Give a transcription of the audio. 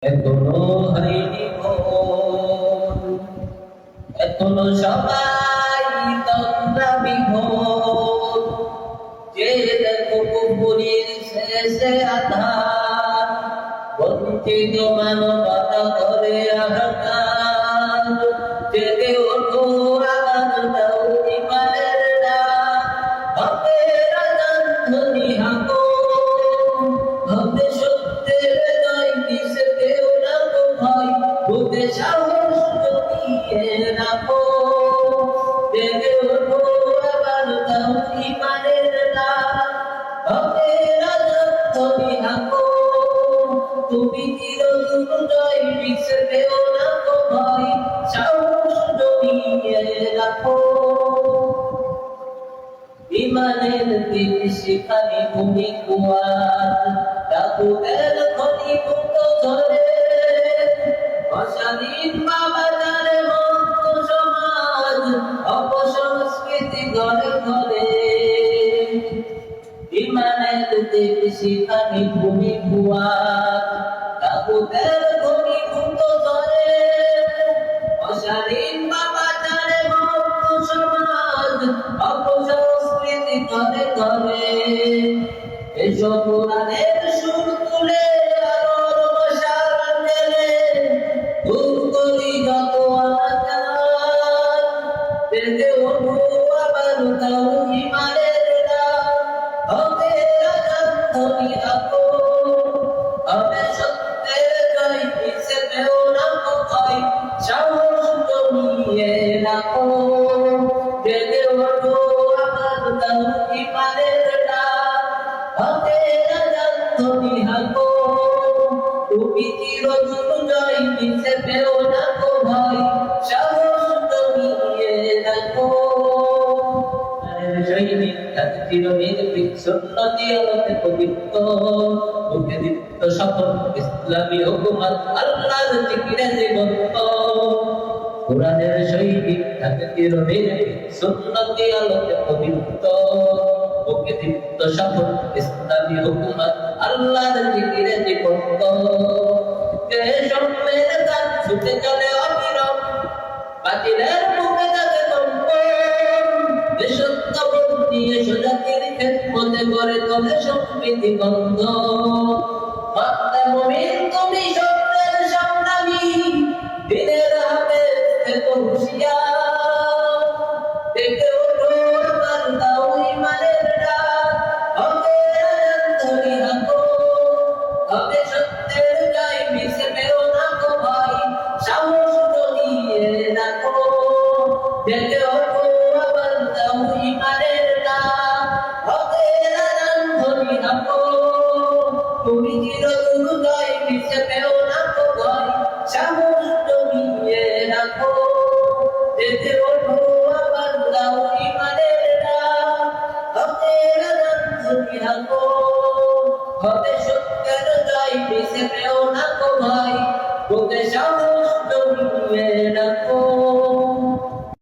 এখনো হয়নি ভোর, এখনো সবাই তোমরা বিভোর, যে দেখো পুরীর শেষে আধার, বঞ্চিত মানবতা করে আঘাত, জেগে ওঠো আবার দাও ইমানের ডাক, হবে রাজার ধ্বনি হাঁকো, হবে সত্যের জয়, কিসে কেউ না তো ভয়, বুকে সাহস জমিয়ে রাখো, জেগে ওঠো আবার দাও ইমানের ডাক, হবে রাজার ধ্বনি হাঁকো, তুমি চিরদিন জয়, কিসে কেউ না তো ভয়, সাহস জমিয়ে রাখো। ইমানের দিক শিখানি ভূমি কুয়ার, দাদুদের খনি মুক্ত ধরে, অশালীন বাবাজারে মুক্ত সমাজ, অপসংস্কৃতি ঘরে ঘরে। ইমানের দিক শিখানি ভূমি কুয়ার, দাদুদের খনি মুক্ত ধরে, অশালীন বাবাজারে মুক্ত সমাজ, অপসংস্কৃতি ঘরে ঘরে। এসো কোরআনের সুর তুলে আলোর মশাল জ্বেলে, দূর করি যত অনাচার, জেগে ওঠো আবার দাও ইমানের ডাক, হবে রাজার ধ্বনি হাঁকো, হবে সত্যের জয়, কিসে পেও না তো ভয়, সাহস জমিয়ে রাখো, জেগে ওঠো আবার দাও ইমানের ডাক, হবে রাজার ধ্বনি হাঁকো, তুমি চিরদিন জয়, কিসে পেও না তো ভয়, সাহস জমিয়ে রাখো। সৈনিক চিরনির্ভীক সুন্নতি আলোতে পবিত্র, বুকে দীপ্ত সফল ইসলামী হুকুমত, আল্লাহর জিকিরে জীবন্ত। কোরআনের সৈনিক থাকে চিরনির্ভীক সুন্নতি আলোতে পবিত্র, বুকে দীপ্ত সফল ইসলামী হুকুমত, আল্লাহর জিকিরে জীবন্ত। যে সম্মের কাজ ছুটে চলে অবিরাম, বাতিলের মুখে থাকে কম্পন, সত্যবোধ নিয়ে সোজাতির খেদমতে করে তোলে সম্প্রীতি বন্ধ। মাতা মুমিন তুমি সত্যের সংগ্রামী, দিনের হাফেজ থেকো হুঁশিয়ার, ডেকে ওঠো আবার দাও ইমানের ডাক, হবে রাজার ধ্বনি হাঁকো, হবে সত্যের জয়, মিশে পেও না তো ভয়, সাহস জমিয়ে রাখো, ডেকে ওঠো আবার দাও ইমানের ডাক, হবে রাজার ধ্বনি হাঁকো, তুমি চিরদিন জয়, মিশে পেও না তো ভয়, সাহস জমিয়ে রাখো, ডেকে ওঠো আবার দাও ইমানের ডাক, হবে রাজার ধ্বনি হাঁকো, হবে সত্যের জয়, মিশে পেও না তো ভয়,